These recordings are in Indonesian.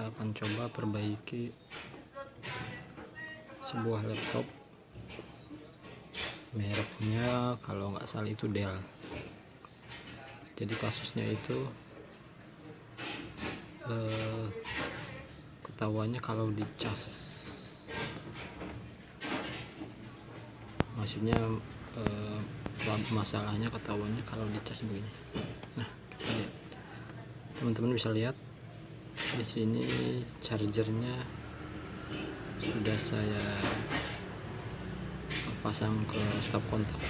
kita akan coba perbaiki sebuah laptop, mereknya kalau nggak salah itu Dell. Jadi kasusnya itu ketahuannya kalau dicas, maksudnya masalahnya ketahuannya kalau dicas begini. Nah, kita lihat, teman-teman bisa lihat di sini chargernya sudah saya pasang ke stop kontak.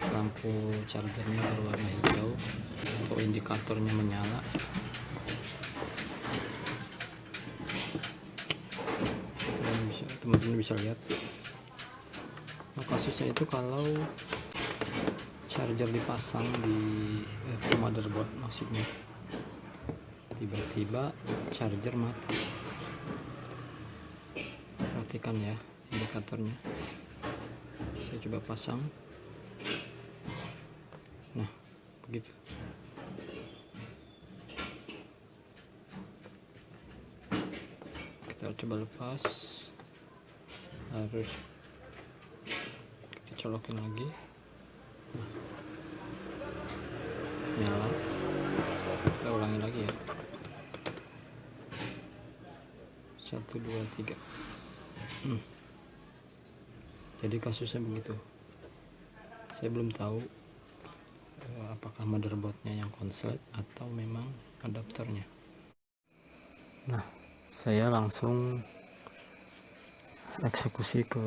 Lampu chargernya berwarna hijau atau indikatornya menyala. Teman-teman bisa lihat. Nah, kasusnya itu kalau charger dipasang di motherboard, maksudnya tiba-tiba charger mati. Perhatikan ya indikatornya. Saya coba pasang. Nah, begitu. Kita coba lepas. Harus kita colokin lagi. Nah, nyala. Kita ulangi lagi ya. 1 2 3. Jadi kasusnya begitu. Saya belum tahu apakah motherboardnya yang konslet atau memang adapternya. Nah, saya langsung eksekusi ke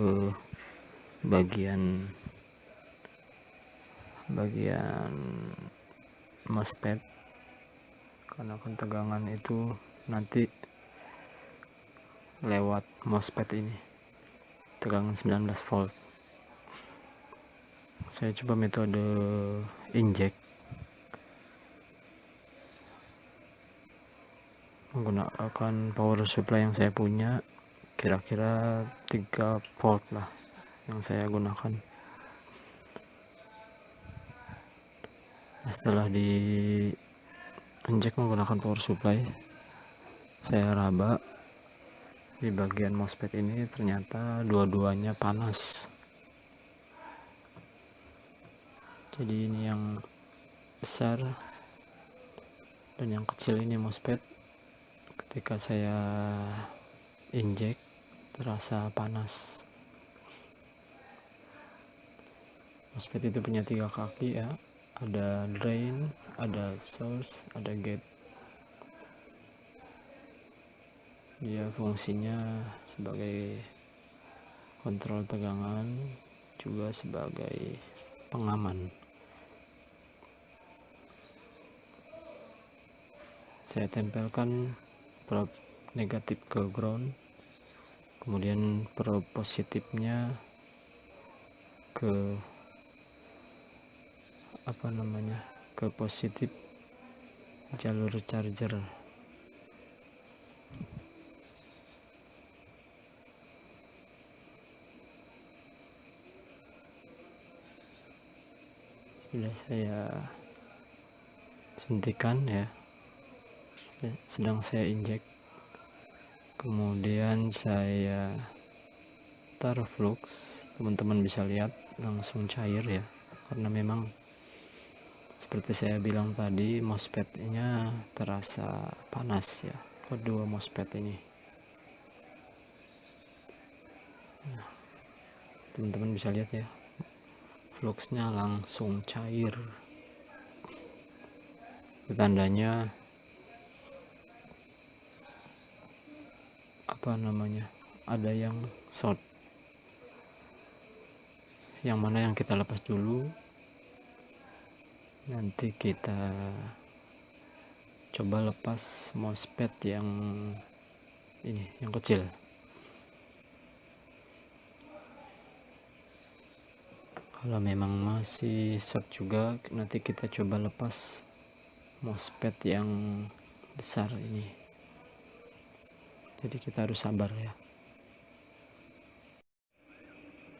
bagian MOSFET, karena ketegangan itu nanti lewat MOSFET ini, tegangan 19 volt. Saya coba metode inject menggunakan power supply yang saya punya, kira-kira 3 volt lah yang saya gunakan. Setelah di inject menggunakan power supply, saya raba di bagian MOSFET ini, ternyata dua-duanya panas. Jadi ini yang besar dan yang kecil ini MOSFET. Ketika saya inject terasa panas. MOSFET itu punya 3 kaki ya, ada drain, ada source, ada gate. Dia fungsinya sebagai kontrol tegangan, juga sebagai pengaman. Saya tempelkan probe negatif ke ground, kemudian probe positifnya ke ke positif jalur charger. Sudah saya suntikan ya, sedang saya injek, kemudian saya taruh flux. Teman-teman bisa lihat langsung cair ya, karena memang seperti saya bilang tadi, MOSFET-nya terasa panas ya, kedua MOSFET ini. Nah, teman-teman bisa lihat ya, fluxnya langsung cair. Tandanya ada yang short. Yang mana yang kita lepas dulu, nanti kita coba lepas MOSFET yang ini, yang kecil. Kalau memang masih short juga, nanti kita coba lepas MOSFET yang besar ini. Jadi kita harus sabar ya.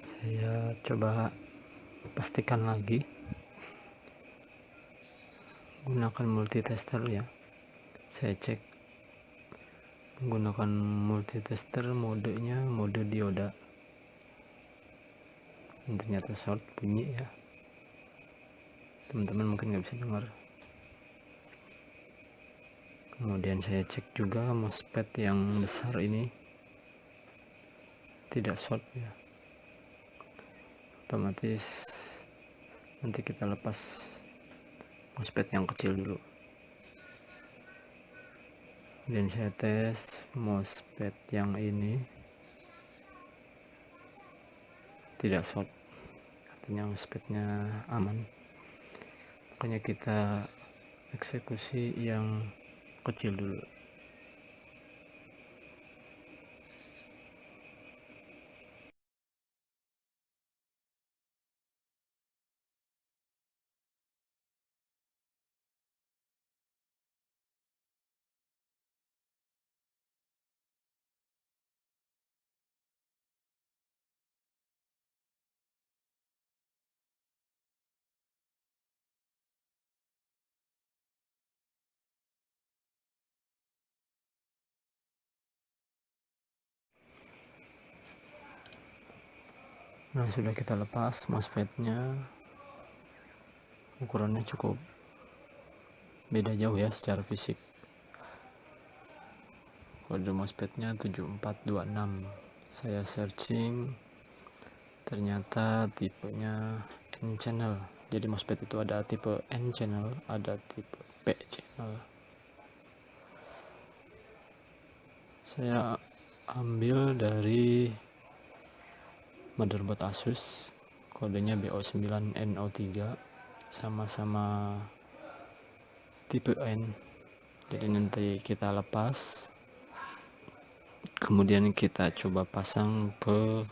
Saya coba pastikan lagi, gunakan multitester ya. Saya cek menggunakan multitester, modenya mode dioda, dan ternyata short, bunyi ya. Teman-teman mungkin nggak bisa dengar. Kemudian saya cek juga MOSFET yang besar ini tidak short ya, otomatis nanti kita lepas MOSFET yang kecil dulu. Dan saya tes MOSFET yang ini tidak short, artinya MOSFET-nya aman. Makanya kita eksekusi yang kecil dulu. Nah, sudah kita lepas MOSFET-nya, ukurannya cukup beda jauh ya secara fisik. Kode MOSFET-nya 7426. Saya searching, ternyata tipenya N channel. Jadi MOSFET itu ada tipe N channel, ada tipe P channel. Saya ambil dari motherboard Asus, kodenya BO9NO3, sama-sama tipe N. Jadi nanti kita lepas, kemudian kita coba pasang ke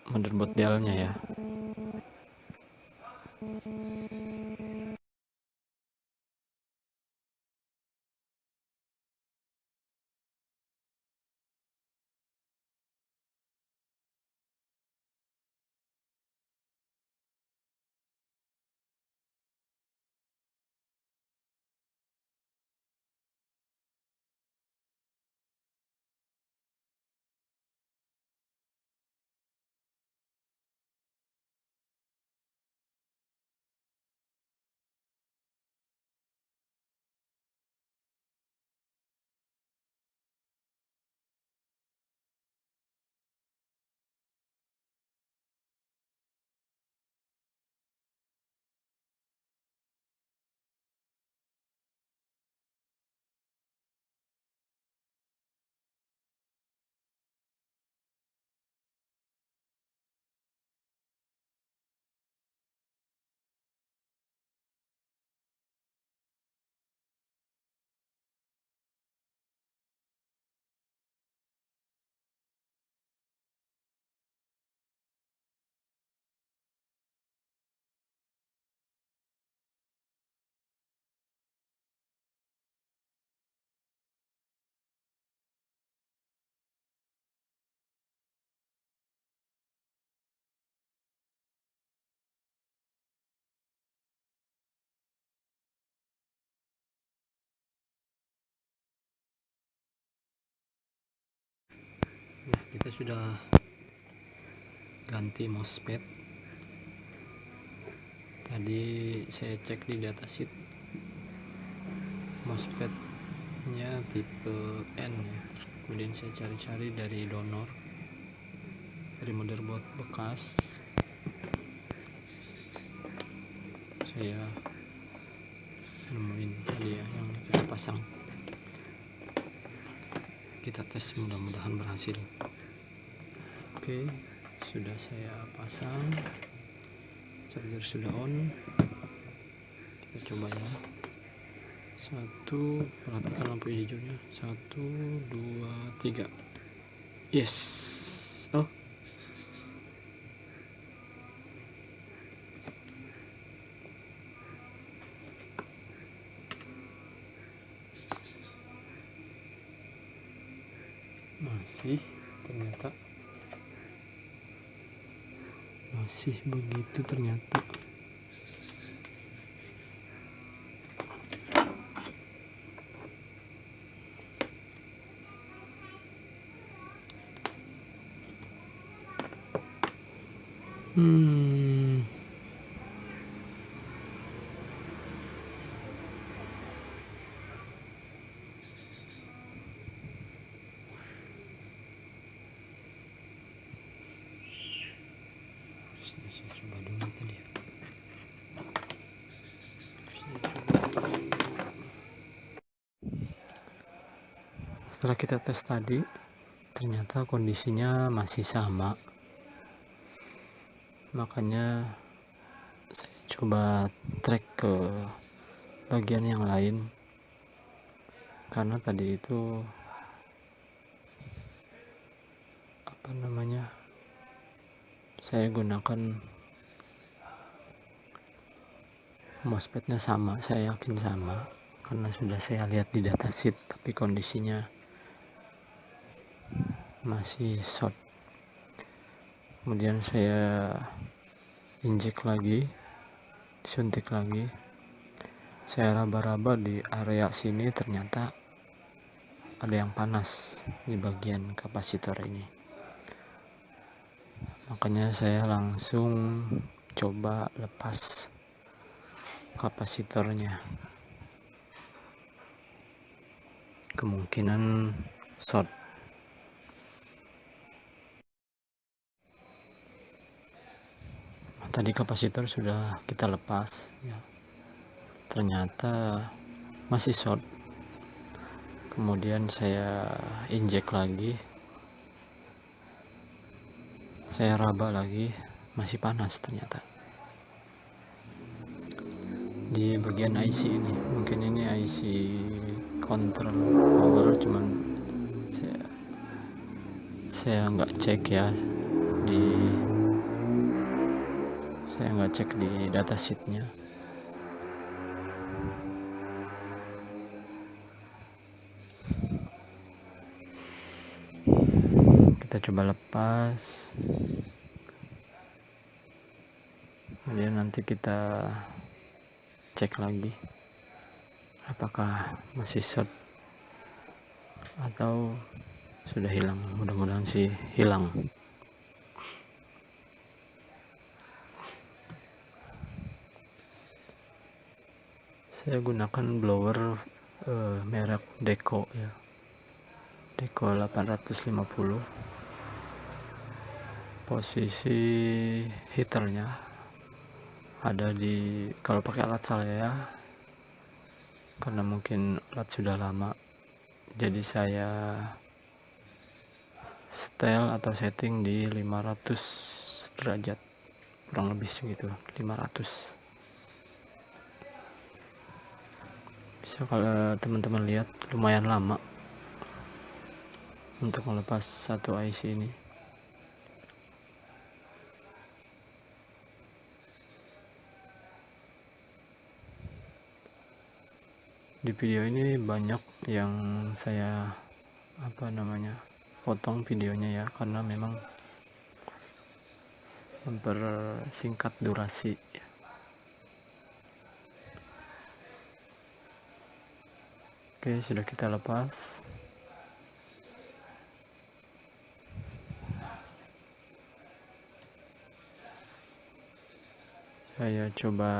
motherboard Dell-nya ya. Nah, kita sudah ganti MOSFET. Tadi saya cek di datasheet, MOSFET-nya tipe N ya. Kemudian saya cari-cari dari donor, dari motherboard bekas. Saya nemuin tadi ya yang kita pasang. Kita tes, mudah-mudahan berhasil. Oke, sudah saya pasang, charger sudah on. Kita coba ya. Satu, perhatikan lampu hijaunya. 1, 2, 3. Yes. Oh, masih begitu ternyata. Hmm, saya coba dulu tadi. Setelah kita tes tadi, ternyata kondisinya masih sama. Makanya saya coba track ke bagian yang lain, karena tadi itu saya gunakan MOSFET-nya sama, saya yakin sama, karena sudah saya lihat di datasheet, tapi kondisinya masih short. Kemudian saya injek lagi, disuntik lagi, saya raba-raba di area sini, ternyata ada yang panas di bagian kapasitor ini. Makanya saya langsung coba lepas kapasitornya. Kemungkinan short. Tadi kapasitor sudah kita lepas ya. Ternyata masih short. Kemudian saya injek lagi, saya raba lagi, masih panas ternyata di bagian IC ini. Mungkin ini IC control power, cuman saya nggak cek ya, saya nggak cek di datasheetnya. Kita coba lepas, kemudian nanti kita cek lagi apakah masih short atau sudah hilang. Mudah-mudahan sih hilang. Saya gunakan blower merek Deco ya, Deco 850. Posisi heaternya ada di, kalau pakai alat saya, karena mungkin alat sudah lama, jadi saya setel atau setting di 500 derajat, kurang lebih segitu, 500. Bisa kalau teman-teman lihat, lumayan lama untuk melepas satu IC ini. Di video ini banyak yang saya potong videonya ya, karena memang mempersingkat durasi. Oke, sudah kita lepas. Saya coba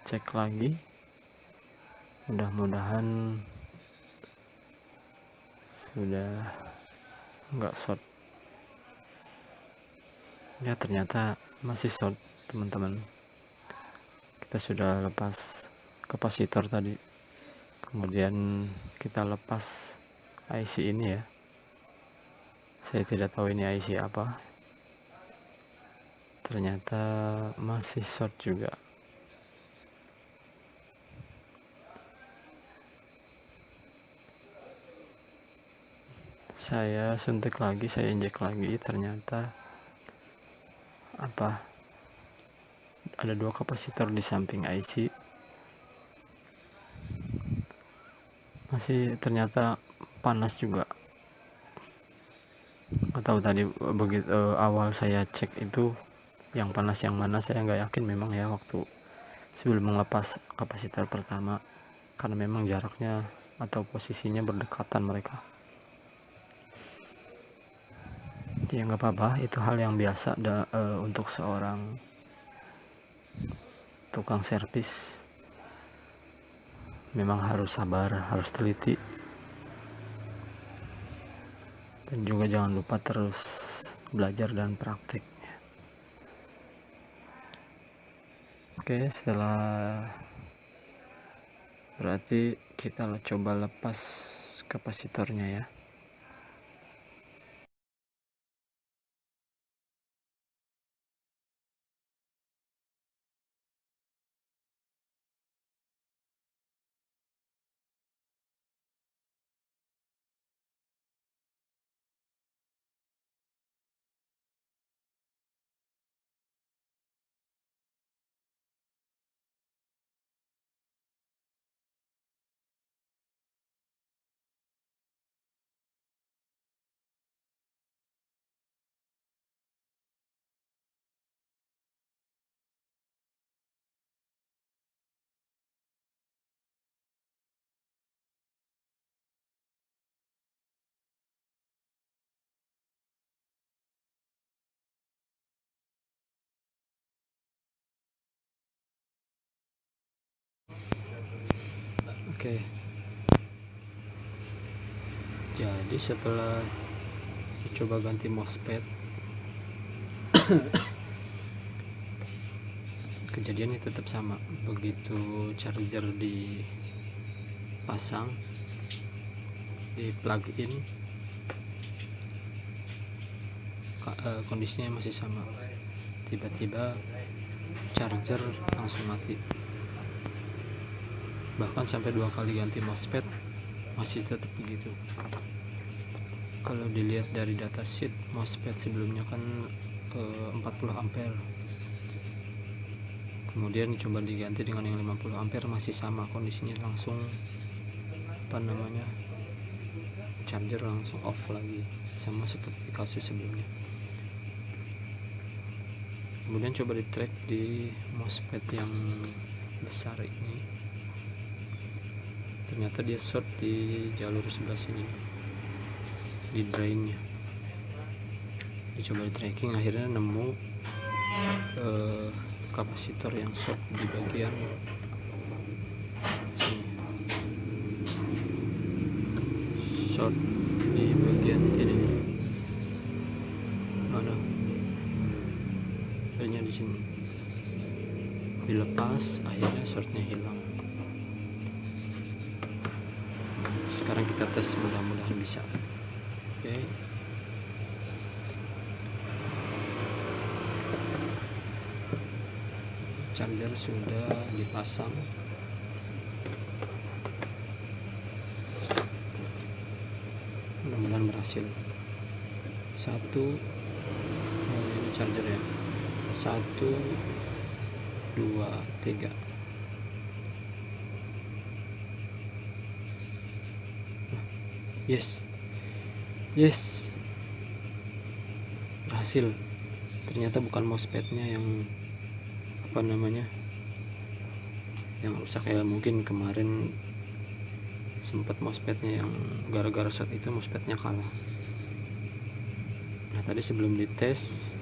cek lagi, mudah-mudahan sudah nggak short ya. Ternyata masih short teman-teman. Kita sudah lepas kapasitor tadi, kemudian kita lepas IC ini ya. Saya tidak tahu ini IC apa, ternyata masih short juga. Saya suntik lagi, saya injek lagi, ternyata ada dua kapasitor di samping IC, masih ternyata panas juga. Atau tadi begitu awal saya cek itu yang panas yang mana, saya nggak yakin memang ya waktu sebelum melepas kapasitor pertama, karena memang jaraknya atau posisinya berdekatan mereka. Ya nggak apa-apa, itu hal yang biasa untuk seorang tukang servis. Memang harus sabar, harus teliti, dan juga jangan lupa terus belajar dan praktik. Oke, setelah berarti kita coba lepas kapasitornya ya. Oke, jadi setelah coba ganti MOSFET, kejadiannya tetap sama. Begitu charger dipasang, di plug in, kondisinya masih sama. Tiba-tiba charger langsung mati. Bahkan sampai 2 kali ganti MOSFET masih tetap begitu. Kalau dilihat dari datasheet, MOSFET sebelumnya kan 40 ampere, kemudian coba diganti dengan yang 50 ampere, masih sama kondisinya, langsung charger langsung off lagi, sama seperti kasus sebelumnya. Kemudian coba di track di MOSFET yang besar ini, ternyata dia short di jalur sebelah sini, di drainnya. Dicoba di tracking, akhirnya nemu kapasitor yang short di bagian sini, short di bagian ini. Mana? Tadinya di sini. Dilepas, akhirnya shortnya hilang. Sekarang kita tes, mudah-mudahan bisa. Oke. Charger sudah dipasang. Mudah-mudahan berhasil. Ini charger ya. 1, 2, 3. Yes, berhasil. Ternyata bukan MOSFET-nya yang yang rusak ya. Mungkin kemarin sempat MOSFET-nya yang gara-gara saat itu MOSFET-nya kalah. Nah, tadi sebelum dites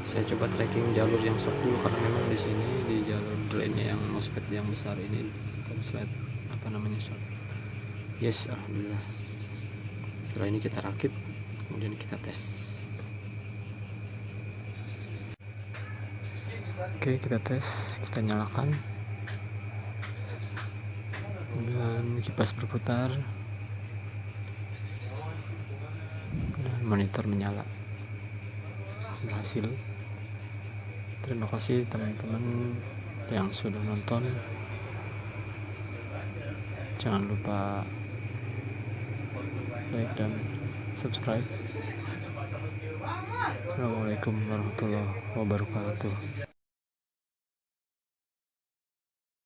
saya coba tracking jalur yang short dulu, karena memang di sini di jalur drainnya yang MOSFET yang besar ini konslet short. Yes, alhamdulillah. Setelah ini kita rakit, kemudian kita tes. Oke, kita tes, kita nyalakan, dan kipas berputar dan monitor menyala. Berhasil. Terima kasih teman-teman yang sudah nonton. Jangan lupa like dan subscribe. Assalamualaikum warahmatullahi wabarakatuh.